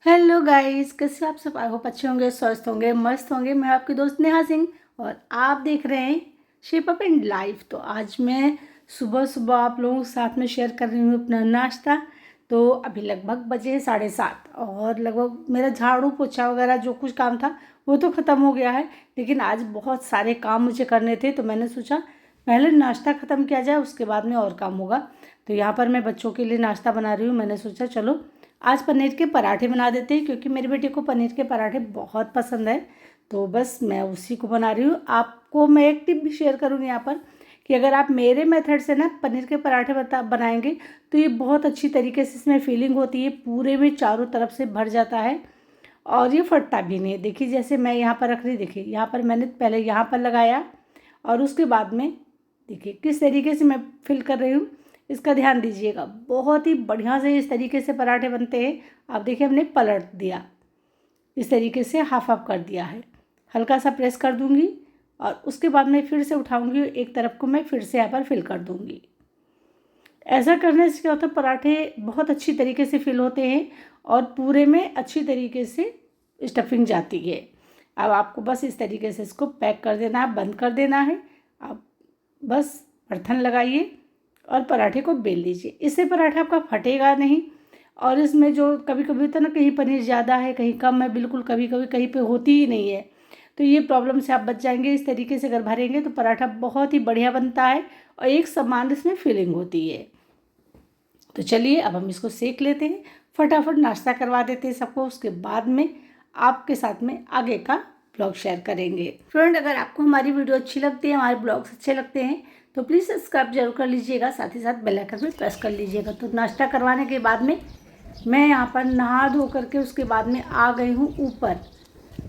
Hello guys, कैसे आप सब? आई होप अच्छे होंगे, स्वस्थ होंगे, मस्त होंगे। मैं आपकी दोस्त नेहा सिंह और आप देख रहे हैं शेप अप एंड लाइफ। तो आज मैं सुबह सुबह आप लोगों के साथ में शेयर कर रही हूँ अपना नाश्ता। तो अभी लगभग बजे हैं 7:30 और लगभग मेरा झाड़ू पोछा वगैरह जो कुछ काम था वो तो ख़त्म हो गया है, लेकिन आज बहुत सारे काम मुझे करने थे। तो मैंने सोचा पहले नाश्ता ख़त्म किया जाए, उसके बाद में और काम होगा। तो यहाँ पर मैं बच्चों के लिए नाश्ता बना रही हूँ। मैंने सोचा चलो आज पनीर के पराठे बना देते हैं, क्योंकि मेरे बेटे को पनीर के पराठे बहुत पसंद है। तो बस मैं उसी को बना रही हूँ। आपको मैं एक टिप भी शेयर करूँगी यहाँ पर कि अगर आप मेरे मेथड से ना पनीर के पराठे बनाएंगे तो ये बहुत अच्छी तरीके से इसमें फीलिंग होती है, पूरे में चारों तरफ से भर जाता है और ये फटता भी नहीं है। देखिए जैसे मैं यहाँ पर रख रही, देखिए यहाँ पर मैंने पहले यहाँ पर लगाया और उसके बाद में देखिए किस तरीके से मैं फिल कर रही हूँ, इसका ध्यान दीजिएगा। बहुत ही बढ़िया से इस तरीके से पराठे बनते हैं। आप देखिए हमने पलट दिया, इस तरीके से हाफ हाफ कर दिया है। हल्का सा प्रेस कर दूंगी और उसके बाद में फिर से उठाऊंगी, एक तरफ को मैं फिर से यहाँ पर फिल कर दूंगी। ऐसा करने से क्या होता है, पराठे बहुत अच्छी तरीके से फिल होते हैं और पूरे में अच्छी तरीके से स्टफिंग जाती है। अब आपको बस इस तरीके से इसको पैक कर देना है, बंद कर देना है। आप बस बर्तन लगाइए और पराठे को बेल लीजिए। इससे पराठा आपका फटेगा नहीं। और इसमें जो कभी कभी होता है ना, कहीं पनीर ज़्यादा है कहीं कम है, बिल्कुल कभी कभी कहीं पे होती ही नहीं है, तो ये प्रॉब्लम से आप बच जाएंगे। इस तरीके से अगर भरेंगे तो पराठा बहुत ही बढ़िया बनता है और एक समान इसमें फीलिंग होती है। तो चलिए अब हम इसको सेक लेते हैं, फटाफट नाश्ता करवा देते हैं सबको, उसके बाद में आपके साथ में आगे का ब्लॉग शेयर करेंगे। फ्रेंड, अगर आपको हमारी वीडियो अच्छी लगती है, हमारे ब्लॉग्स अच्छे लगते हैं तो प्लीज़ सब्सक्राइब जरूर कर लीजिएगा, साथ ही साथ बेल आइकन भी प्रेस कर लीजिएगा। तो नाश्ता करवाने के बाद में मैं यहाँ पर नहा धो करके उसके बाद में आ गई हूँ ऊपर।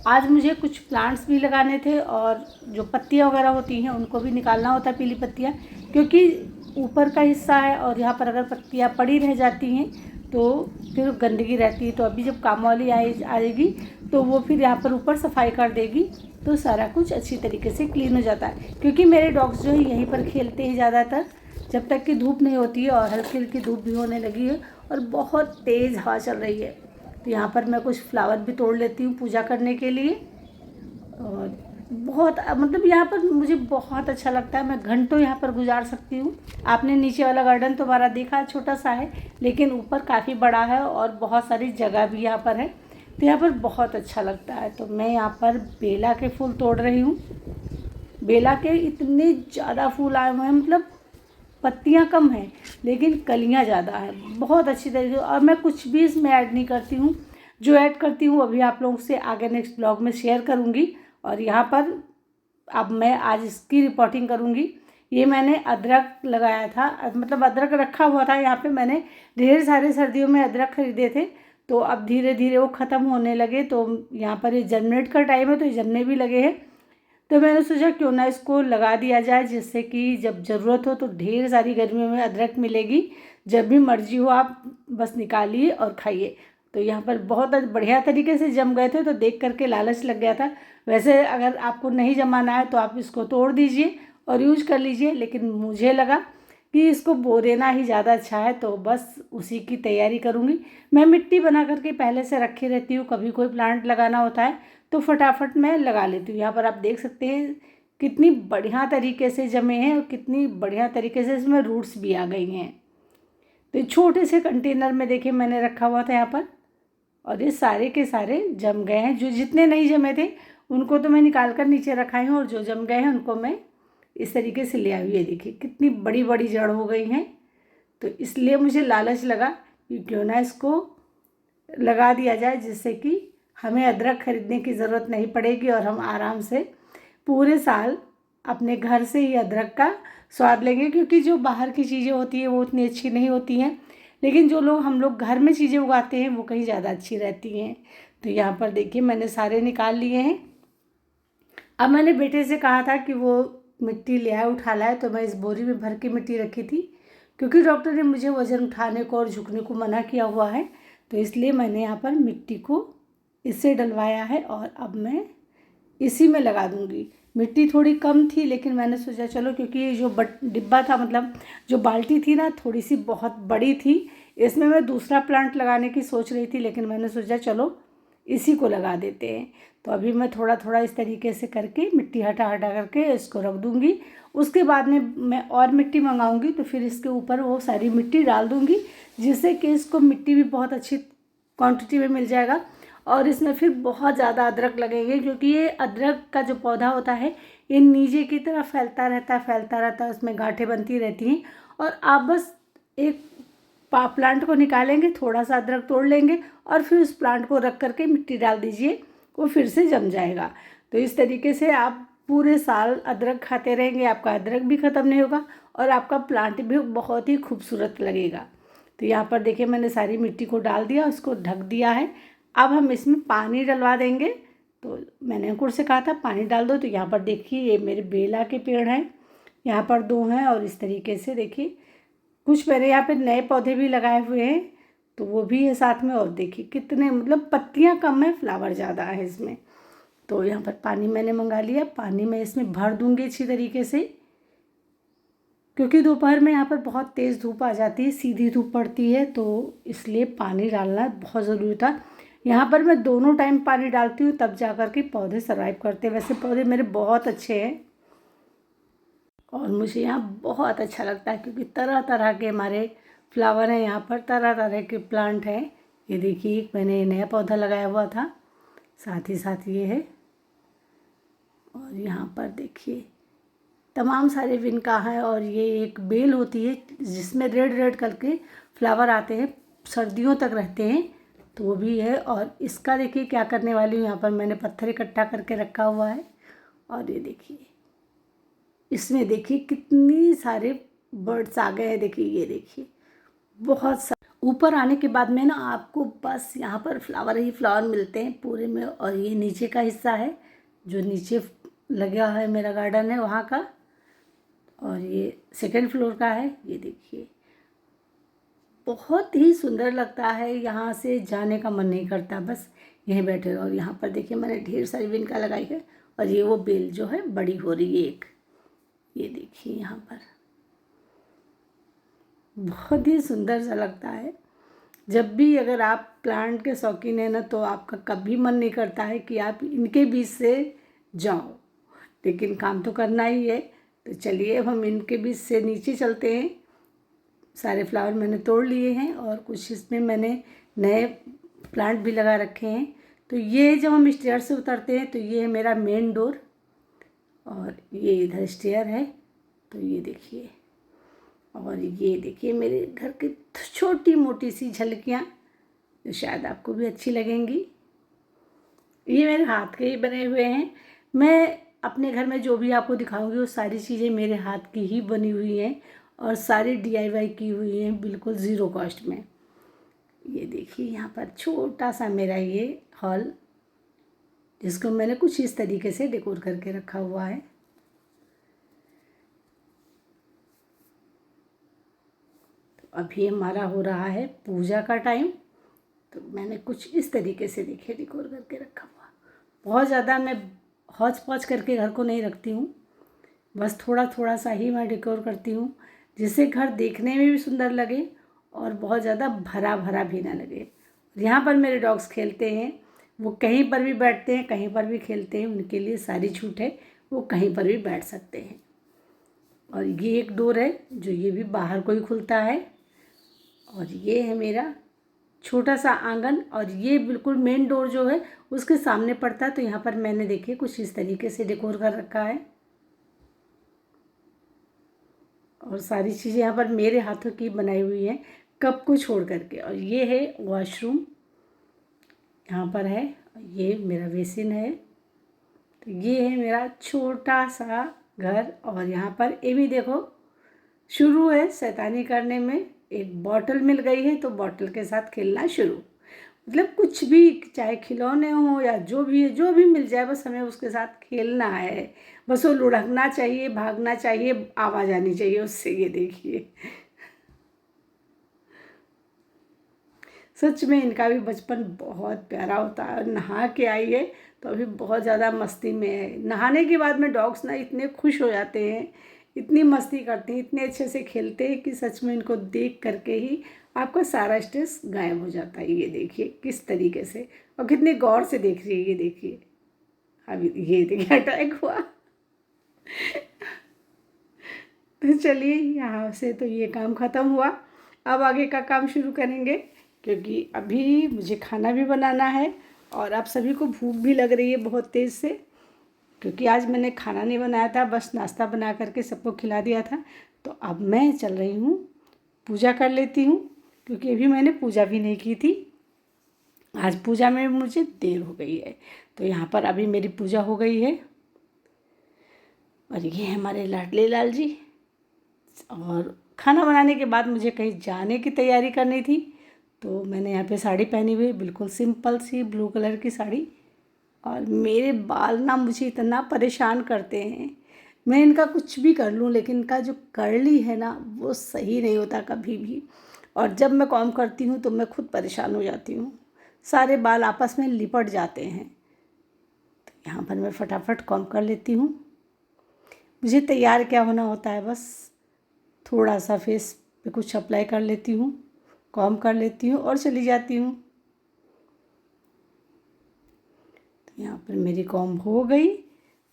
आज मुझे कुछ प्लांट्स भी लगाने थे और जो पत्तियाँ वगैरह होती हैं उनको भी निकालना होता है, पीली पत्तियाँ, क्योंकि ऊपर का हिस्सा है और यहाँ पर अगर पत्तियाँ पड़ी रह जाती हैं तो फिर गंदगी रहती है। तो अभी जब काम वाली आएगी तो वो फिर यहाँ पर ऊपर सफाई कर देगी, तो सारा कुछ अच्छी तरीके से क्लीन हो जाता है। क्योंकि मेरे डॉग्स जो है यहीं पर खेलते हैं ज़्यादातर, जब तक कि धूप नहीं होती है, और हल्की हल्की धूप भी होने लगी है और बहुत तेज़ हवा चल रही है। तो यहाँ पर मैं कुछ फ्लावर भी तोड़ लेती हूँ पूजा करने के लिए। और बहुत मतलब यहाँ पर मुझे बहुत अच्छा लगता है, मैं घंटों यहाँ पर गुजार सकती हूँ। आपने नीचे वाला गार्डन तो हमारा देखा, छोटा सा है, लेकिन ऊपर काफ़ी बड़ा है और बहुत सारी जगह भी यहाँ पर है, तो यहाँ पर बहुत अच्छा लगता है। तो मैं यहाँ पर बेला के फूल तोड़ रही हूँ। बेला के इतने ज़्यादा फूल आए हुए हैं, मतलब पत्तियाँ कम हैं लेकिन कलियाँ ज़्यादा हैं, बहुत अच्छी तरीके। और मैं कुछ भी इसमें ऐड नहीं करती हूँ, जो ऐड करती हूँ अभी आप लोगों से आगे नेक्स्ट ब्लॉग में शेयर करूँगी। और यहाँ पर अब मैं आज इसकी रिपोर्टिंग करूँगी। ये मैंने अदरक लगाया था, मतलब अदरक रखा हुआ था यहाँ पे, मैंने ढेर सारे सर्दियों में अदरक खरीदे थे, तो अब धीरे धीरे वो ख़त्म होने लगे। तो यहाँ पर ये जर्मिनेट का टाइम है तो ये जमने भी लगे हैं, तो मैंने सोचा क्यों ना इसको लगा दिया जाए, जिससे कि जब ज़रूरत हो तो ढेर सारी गर्मियों में अदरक मिलेगी। जब भी मर्जी हो आप बस निकालिए और खाइए। तो यहाँ पर बहुत बढ़िया तरीके से जम गए थे, तो देख करके लालच लग गया था। वैसे अगर आपको नहीं जमाना है तो आप इसको तोड़ दीजिए और यूज कर लीजिए, लेकिन मुझे लगा कि इसको बो देना ही ज़्यादा अच्छा है, तो बस उसी की तैयारी करूँगी। मैं मिट्टी बना करके पहले से रखी रहती हूँ, कभी कोई प्लांट लगाना होता है तो फटाफट मैं लगा लेती हूँ। यहाँ पर आप देख सकते हैं कितनी बढ़िया तरीके से जमे हैं और कितनी बढ़िया तरीके से इसमें रूट्स भी आ गई हैं। तो छोटे से कंटेनर में देखिए मैंने रखा हुआ था यहाँ पर, और ये सारे के सारे जम गए हैं। जो जितने नहीं जमे थे उनको तो मैं निकाल कर नीचे रखाई हूँ, और जो जम गए हैं उनको मैं इस तरीके से ले आई। है देखिए कितनी बड़ी बड़ी जड़ हो गई हैं, तो इसलिए मुझे लालच लगा कि क्यों ना इसको लगा दिया जाए, जिससे कि हमें अदरक खरीदने की ज़रूरत नहीं पड़ेगी और हम आराम से पूरे साल अपने घर से ही अदरक का स्वाद लेंगे। क्योंकि जो बाहर की चीज़ें होती हैं वो उतनी अच्छी नहीं होती हैं, लेकिन जो लोग हम लोग घर में चीज़ें उगाते हैं वो कहीं ज़्यादा अच्छी रहती हैं। तो यहाँ पर देखिए मैंने सारे निकाल लिए हैं। अब मैंने बेटे से कहा था कि वो मिट्टी ले आए, उठा लाए, तो मैं इस बोरी में भर के मिट्टी रखी थी, क्योंकि डॉक्टर ने मुझे वज़न उठाने को और झुकने को मना किया हुआ है, तो इसलिए मैंने यहाँ पर मिट्टी को इससे डलवाया है और अब मैं इसी में लगा दूंगी। मिट्टी थोड़ी कम थी, लेकिन मैंने सोचा चलो, क्योंकि जो डिब्बा था, मतलब जो बाल्टी थी ना, थोड़ी सी बहुत बड़ी थी, इसमें मैं दूसरा प्लांट लगाने की सोच रही थी, लेकिन मैंने सोचा चलो इसी को लगा देते हैं। तो अभी मैं थोड़ा थोड़ा इस तरीके से करके मिट्टी हटा हटा करके इसको रख दूँगी। उसके बाद में मैं और मिट्टी मंगाऊँगी, तो फिर इसके ऊपर वो सारी मिट्टी डाल दूँगी, जिससे कि इसको मिट्टी भी बहुत अच्छी क्वांटिटी में मिल जाएगा। और इसमें फिर बहुत ज़्यादा अदरक लगेंगे, क्योंकि ये अदरक का जो पौधा होता है ये नीचे की तरफ फैलता रहता है, उसमें गांठें बनती रहती हैं। और आप बस एक प्लांट को निकालेंगे, थोड़ा सा अदरक तोड़ लेंगे और फिर उस प्लांट को रख करके मिट्टी डाल दीजिए, वो फिर से जम जाएगा। तो इस तरीके से आप पूरे साल अदरक खाते रहेंगे, आपका अदरक भी ख़त्म नहीं होगा और आपका प्लांट भी बहुत ही खूबसूरत लगेगा। तो यहाँ पर देखिए मैंने सारी मिट्टी को डाल दिया, उसको ढक दिया है। अब हम इसमें पानी डलवा देंगे। तो मैंने अंकुर से कहा था पानी डाल दो, तो यहाँ पर देखिए ये मेरे बेला के पेड़ हैं, यहाँ पर 2 हैं। और इस तरीके से देखिए कुछ मैंने यहाँ पे नए पौधे भी लगाए हुए हैं, तो वो भी है साथ में। और देखिए कितने मतलब पत्तियाँ कम है, फ्लावर ज़्यादा है इसमें। तो यहाँ पर पानी मैंने मंगा लिया, पानी मैं इसमें भर दूँगी अच्छी तरीके से, क्योंकि दोपहर में यहाँ पर बहुत तेज़ धूप आ जाती है, सीधी धूप पड़ती है, तो इसलिए पानी डालना बहुत ज़रूरी था। यहाँ पर मैं दोनों टाइम पानी डालती हूँ, तब जा कर के पौधे सर्वाइव करते हैं। वैसे पौधे मेरे बहुत अच्छे हैं और मुझे यहाँ बहुत अच्छा लगता है, क्योंकि तरह तरह के हमारे फ्लावर हैं यहाँ पर, तरह तरह के प्लांट हैं। ये देखिए मैंने नया पौधा लगाया हुआ था, साथ ही साथ ये है। और यहाँ पर देखिए तमाम सारे विनका हैं। और ये एक बेल होती है जिसमें रेड रेड करके फ्लावर आते हैं, सर्दियों तक रहते हैं, तो वो भी है। और इसका देखिए क्या करने वाली हूँ, यहाँ पर मैंने पत्थर इकट्ठा करके रखा हुआ है। और ये देखिए इसमें देखिए कितनी सारे बर्ड्स आ गए हैं, देखिए ये देखिए बहुत सा। ऊपर आने के बाद में ना आपको बस यहाँ पर फ्लावर ही फ्लावर मिलते हैं पूरे में। और ये नीचे का हिस्सा है जो नीचे लगा है, मेरा गार्डन है वहाँ का। और ये सेकंड फ्लोर का है, ये देखिए बहुत ही सुंदर लगता है, यहाँ से जाने का मन नहीं करता, बस यहीं बैठे रहो। और यहाँ पर देखिए मैंने ढेर सारी विनका लगाई है। और ये वो बेल जो है बड़ी हो रही है एक, ये देखिए यहाँ पर बहुत ही सुंदर सा लगता है। जब भी अगर आप प्लांट के शौकीन हैं ना, तो आपका कभी मन नहीं करता है कि आप इनके बीच से जाओ, लेकिन काम तो करना ही है। तो चलिए अब हम इनके बीच से नीचे चलते हैं। सारे फ्लावर मैंने तोड़ लिए हैं और कुछ इसमें मैंने नए प्लांट भी लगा रखे हैं। तो ये जब हम स्टेयर से उतरते हैं तो ये है मेरा मेन डोर, और ये इधर स्टेयर है। तो ये देखिए, और ये देखिए मेरे घर की छोटी मोटी सी झलकियाँ जो शायद आपको भी अच्छी लगेंगी। ये मेरे हाथ के ही बने हुए हैं। मैं अपने घर में जो भी आपको दिखाऊंगी वो सारी चीज़ें मेरे हाथ की ही बनी हुई हैं और सारी DIY की हुई हैं, बिल्कुल ज़ीरो कॉस्ट में। ये देखिए यहाँ पर छोटा सा मेरा ये हॉल, जिसको मैंने कुछ इस तरीके से डेकोर करके रखा हुआ है। तो अभी हमारा हो रहा है पूजा का टाइम, तो मैंने कुछ इस तरीके से देखिए डेकोर करके रखा हुआ। बहुत ज़्यादा मैं हौच पौच करके घर को नहीं रखती हूँ, बस थोड़ा थोड़ा सा ही मैं डेकोर करती हूँ, जिससे घर देखने में भी सुंदर लगे और बहुत ज़्यादा भरा भरा भी ना लगे। यहाँ पर मेरे डॉग्स खेलते हैं, वो कहीं पर भी बैठते हैं, कहीं पर भी खेलते हैं, उनके लिए सारी छूट है, वो कहीं पर भी बैठ सकते हैं। और ये एक डोर है जो ये भी बाहर को ही खुलता है। और ये है मेरा छोटा सा आंगन, और ये बिल्कुल मेन डोर जो है उसके सामने पड़ता है। तो यहाँ पर मैंने देखिए कुछ इस तरीके से डेकोर कर रखा है, और सारी चीज़ें यहाँ पर मेरे हाथों की बनाई हुई हैं, कप को छोड़ करके। और ये है वॉशरूम, यहाँ पर है, ये मेरा बेसिन है। तो ये है मेरा छोटा सा घर। और यहाँ पर ये भी देखो शुरू है शैतानी करने में, एक बॉटल मिल गई है तो बॉटल के साथ खेलना शुरू। मतलब कुछ भी, चाहे खिलौने हो या जो भी है, जो भी मिल जाए, बस हमें उसके साथ खेलना है। बस वो लुढ़कना चाहिए, भागना चाहिए, आवाज़ आनी चाहिए उससे। ये देखिए सच में इनका भी बचपन बहुत प्यारा होता है। नहा के आई है तो अभी बहुत ज़्यादा मस्ती में है। नहाने के बाद में डॉग्स ना इतने खुश हो जाते हैं, इतनी मस्ती करते हैं, इतने अच्छे से खेलते हैं कि सच में इनको देख करके ही आपका सारा स्ट्रेस गायब हो जाता है। ये देखिए किस तरीके से, और कितने गौर से देख रही है। ये देखिए अभी ये देखिए अटैक हुआ। तो चलिए यहाँ से तो ये काम ख़त्म हुआ। अब आगे का काम शुरू करेंगे, क्योंकि अभी मुझे खाना भी बनाना है और आप सभी को भूख भी लग रही है बहुत तेज़ से, क्योंकि आज मैंने खाना नहीं बनाया था, बस नाश्ता बना करके सबको खिला दिया था। तो अब मैं चल रही हूँ, पूजा कर लेती हूँ, क्योंकि अभी मैंने पूजा भी नहीं की थी। आज पूजा में मुझे देर हो गई है। तो यहाँ पर अभी मेरी पूजा हो गई है और ये हमारे लाडले लाल जी। और खाना बनाने के बाद मुझे कहीं जाने की तैयारी करनी थी, तो मैंने यहाँ पे साड़ी पहनी हुई, बिल्कुल सिंपल सी ब्लू कलर की साड़ी। और मेरे बाल ना मुझे इतना परेशान करते हैं, मैं इनका कुछ भी कर लूँ लेकिन इनका जो कर्ली है ना वो सही नहीं होता कभी भी। और जब मैं कॉम्ब करती हूँ तो मैं खुद परेशान हो जाती हूँ, सारे बाल आपस में लिपट जाते हैं। तो यहाँ पर मैं फटाफट कॉम्ब कर लेती हूँ। मुझे तैयार क्या होना होता है, बस थोड़ा सा फेस पे कुछ अप्लाई कर लेती हूँ, कॉम्ब कर लेती हूँ और चली जाती हूँ। तो यहाँ पर मेरी कॉम्ब हो गई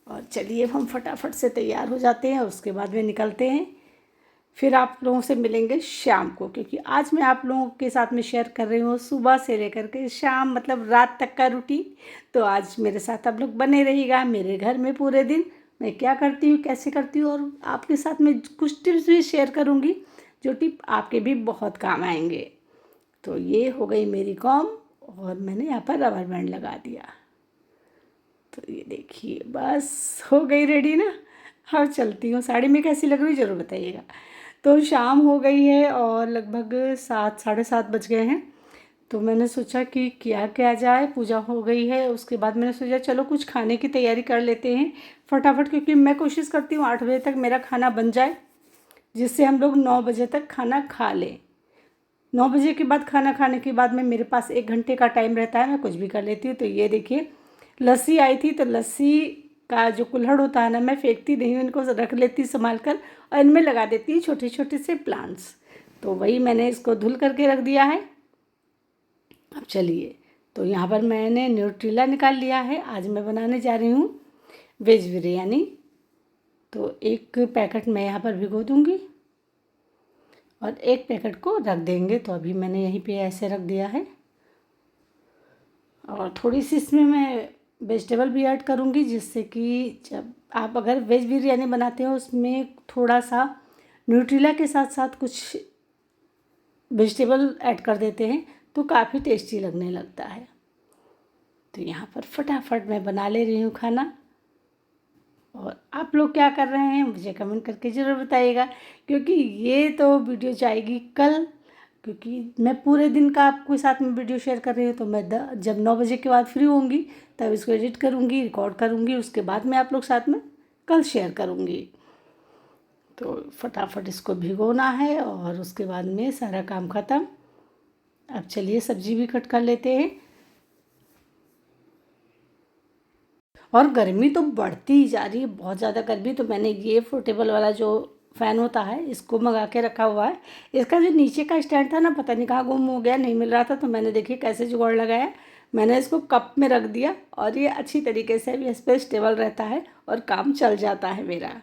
और चलिए हम फटाफट से तैयार हो जाते हैं, उसके बाद में निकलते हैं। फिर आप लोगों से मिलेंगे शाम को, क्योंकि आज मैं आप लोगों के साथ में शेयर कर रही हूँ सुबह से लेकर के शाम, मतलब रात तक का रूटीन। तो आज मेरे साथ आप लोग बने रहिएगा, मेरे घर में पूरे दिन मैं क्या करती हूँ, कैसे करती हूँ, और आपके साथ में कुछ टिप्स भी शेयर करूँगी जो टिप आपके भी बहुत काम आएंगे। तो ये हो गई मेरी कॉम और मैंने यहाँ पर रबर बैंड लगा दिया। तो ये देखिए बस हो गई रेडी ना। हाँ चलती हूँ, साड़ी में कैसी लग रही है ज़रूर बताइएगा। तो शाम हो गई है और लगभग 7 साढ़े 7 बज गए हैं। तो मैंने सोचा कि क्या क्या जाए, पूजा हो गई है, उसके बाद मैंने सोचा चलो कुछ खाने की तैयारी कर लेते हैं फटाफट, क्योंकि मैं कोशिश करती हूँ 8 बजे तक मेरा खाना बन जाए, जिससे हम लोग 9 बजे तक खाना खा लें। 9 बजे के बाद खाना खाने के बाद में मेरे पास 1 घंटे का टाइम रहता है, मैं कुछ भी कर लेती हूँ। तो ये देखिए लस्सी आई थी, तो लस्सी का जो कुल्हड़ होता है ना, मैं फेंकती नहीं हूँ, इनको रख लेती संभाल कर और इनमें लगा देती हूँ छोटे छोटे से प्लांट्स। तो वही मैंने इसको धुल करके रख दिया है। अब चलिए, तो यहाँ पर मैंने न्यूट्रेला निकाल लिया है। आज मैं बनाने जा रही हूँ वेज बिरयानी। तो एक पैकेट मैं यहाँ पर भिगो दूँगी और एक पैकेट को रख देंगे। तो अभी मैंने यहीं पे ऐसे रख दिया है और थोड़ी सी इसमें मैं वेजिटेबल भी ऐड करूँगी, जिससे कि जब आप अगर वेज बिरयानी बनाते हो उसमें थोड़ा सा न्यूट्रेला के साथ साथ कुछ वेजिटेबल ऐड कर देते हैं तो काफ़ी टेस्टी लगने लगता है। तो यहाँ पर फटाफट मैं बना ले रही हूँ खाना। और आप लोग क्या कर रहे हैं मुझे कमेंट करके ज़रूर बताइएगा, क्योंकि ये तो वीडियो जाएगी कल, क्योंकि मैं पूरे दिन का आपके साथ में वीडियो शेयर कर रही हूँ। तो मैं जब 9 बजे के बाद फ्री होंगी तब इसको एडिट करूँगी, रिकॉर्ड करूँगी, उसके बाद मैं आप लोग साथ में कल शेयर करूँगी। तो फटाफट इसको भिगोना है और उसके बाद में सारा काम ख़त्म। अब चलिए सब्ज़ी भी कट कर लेते हैं। और गर्मी तो बढ़ती ही जा रही है, बहुत ज़्यादा गर्मी। तो मैंने ये पोर्टेबल वाला जो फ़ैन होता है इसको मंगा के रखा हुआ है। इसका जो नीचे का स्टैंड था ना, पता नहीं कहाँ गुम हो गया, नहीं मिल रहा था। तो मैंने देखिए कैसे जुगाड़ लगाया, मैंने इसको कप में रख दिया और ये अच्छी तरीके से भी इस पर स्टेबल रहता है और काम चल जाता है मेरा।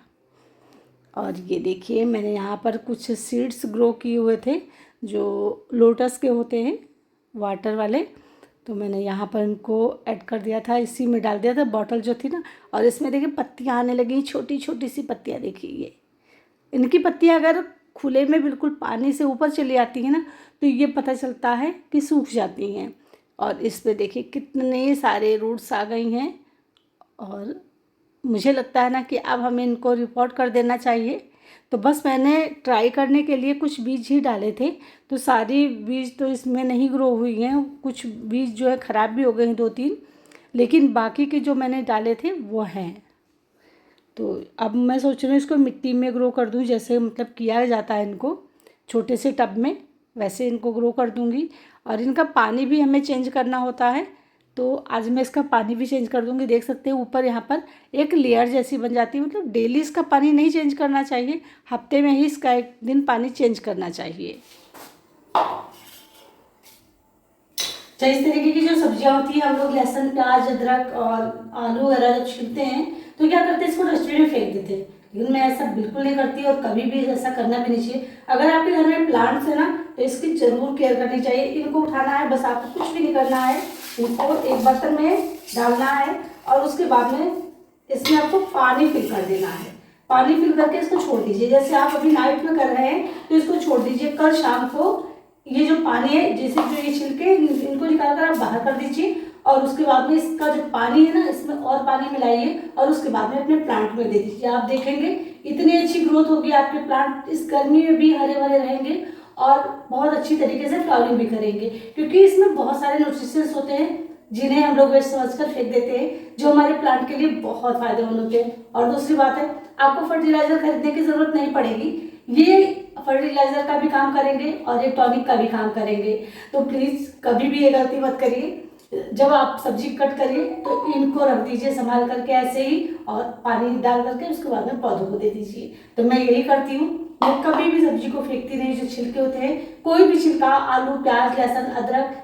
और ये देखिए मैंने यहाँ पर कुछ सीड्स ग्रो किए हुए थे जो लोटस के होते हैं वाटर वाले। तो मैंने यहाँ पर इनको ऐड कर दिया था, इसी में डाल दिया था, बॉटल जो थी ना। और इसमें देखिए पत्तियाँ आने लगी, छोटी छोटी सी पत्तियाँ। देखिए ये इनकी पत्तियाँ अगर खुले में बिल्कुल पानी से ऊपर चली आती हैं ना, तो ये पता चलता है कि सूख जाती हैं। और इस पर देखिए कितने सारे रूट्स आ गई हैं। और मुझे लगता है ना कि अब हमें इनको रिपोर्ट कर देना चाहिए। तो बस मैंने ट्राई करने के लिए कुछ बीज ही डाले थे, तो सारी बीज तो इसमें नहीं ग्रो हुई हैं, कुछ बीज जो है ख़राब भी हो गए हैं 2-3, लेकिन बाकी के जो मैंने डाले थे वो हैं। तो अब मैं सोच रही हूँ इसको मिट्टी में ग्रो कर दूँ, जैसे मतलब किया जाता है इनको छोटे से टब में, वैसे इनको ग्रो कर दूँगी। और इनका पानी भी हमें चेंज करना होता है, तो आज मैं इसका पानी भी चेंज कर दूंगी। देख सकते हैं ऊपर यहाँ पर एक लेयर जैसी बन जाती है, मतलब डेली इसका पानी नहीं चेंज करना चाहिए, हफ्ते में ही इसका एक दिन पानी चेंज करना चाहिए। तो इस तरीके की जो सब्जियां होती है, हम लोग लहसुन, प्याज, अदरक और आलू वगैरह जब छीलते हैं तो क्या करते हैं, इसको डस्टबिन में फेंक देते हैं। लेकिन मैं ऐसा बिल्कुल नहीं करती और कभी भी ऐसा करना भी नहीं चाहिए। अगर आपके घर में प्लांट्स है ना, तो इसकी जरूर केयर करनी चाहिए। इनको उठाना है, बस आपको कुछ भी नहीं करना है, इनको एक बर्तन में डालना है और उसके बाद में इसमें आपको पानी फिल कर देना है। पानी फिल करके इसको छोड़ दीजिए। जैसे आप अभी नाइट में कर रहे हैं तो इसको छोड़ दीजिए। कल शाम को ये जो पानी है, जैसे जो ये छिलके इनको निकाल कर आप बाहर कर दीजिए और उसके बाद में इसका जो पानी है ना, इसमें और पानी मिलाइए और उसके बाद में अपने प्लांट में दे दीजिए। आप देखेंगे इतनी अच्छी ग्रोथ होगी आपके प्लांट, इस गर्मी में भी हरे भरे रहेंगे और बहुत अच्छी तरीके से फ्लावरिंग भी करेंगे, क्योंकि इसमें बहुत सारे न्यूट्रिशंस होते हैं जिन्हें हम लोग वेस्ट समझकर फेंक देते हैं, जो हमारे प्लांट के लिए बहुत फायदेमंद होते हैं। और दूसरी बात है, आपको फर्टिलाइजर खरीदने की जरूरत नहीं पड़ेगी, ये फर्टिलाइजर का भी काम करेंगे और ये टॉनिक का भी काम करेंगे। तो प्लीज कभी भी ये गलती मत करिए। जब आप सब्जी कट करिए तो इनको रख दीजिए संभाल करके ऐसे ही और पानी डाल करके उसके बाद में पौधों को दे दीजिए। तो मैं यही करती हूँ, मैं कभी भी सब्जी को फेंकती नहीं। जो छिलके होते हैं, कोई भी छिलका, आलू, प्याज, लहसुन, अदरक,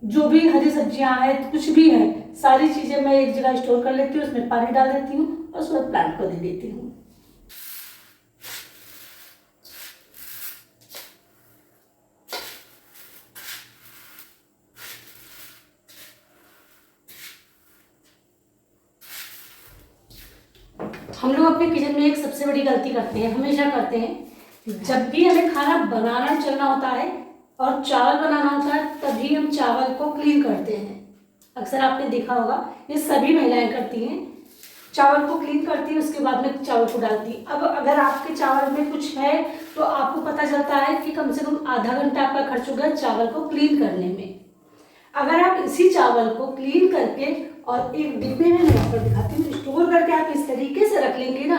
जो भी हरी सब्जियां हैं, कुछ भी है, सारी चीजें मैं एक जगह स्टोर कर लेती हूँ, उसमें पानी डाल देती हूँ और उसके बाद प्लांट को दे देती हूँ। हम लोग अपने किचन में एक सबसे बड़ी गलती करते हैं, हमेशा करते हैं। जब भी हमें खाना बनाना चलना होता है और चावल बनाना होता है, तभी हम चावल को क्लीन करते हैं। अक्सर आपने देखा होगा, ये सभी महिलाएं करती हैं। चावल को क्लीन करती है, उसके बाद में चावल को डालती है। अब अगर आपके चावल में कुछ है तो आपको पता चलता है कि कम से कम आधा घंटा आपका खर्च हो गया चावल को क्लीन करने में। अगर आप इसी चावल को क्लीन करके और एक डिब्बे में, मैं यहाँ पर दिखाती हूँ, स्टोर करके आप इस तरीके से रख लेंगे ना,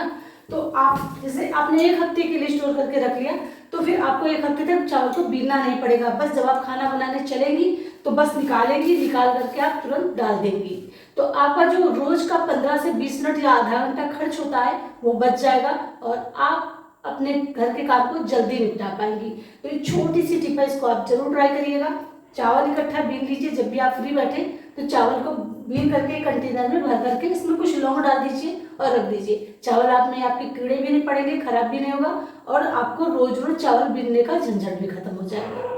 तो आप जैसे आपने एक हफ्ते के लिए स्टोर करके रख लिया, तो फिर आपको एक हफ्ते तक चावल को बीनना नहीं पड़ेगा। बस जब आप खाना बनाने चलेंगी तो बस निकालेंगी, निकाल करके आप तुरंत डाल देंगी। तो आपका जो रोज का 15 से 20 मिनट या आधा घंटा खर्च होता है वो बच जाएगा और आप अपने घर के काम को जल्दी निपटा पाएंगी। तो ये छोटी सी टिप है, इसको आप जरूर ट्राई करिएगा। चावल इकट्ठा बीन लीजिए, जब भी आप फ्री बैठे तो चावल को बीन करके कंटेनर में भर करके इसमें कुछ लौंग डाल दीजिए और रख दीजिए। चावल आप में आपके कीड़े भी नहीं पड़ेंगे, खराब भी नहीं होगा और आपको रोज रोज चावल बीनने का झंझट भी खत्म हो जाएगा।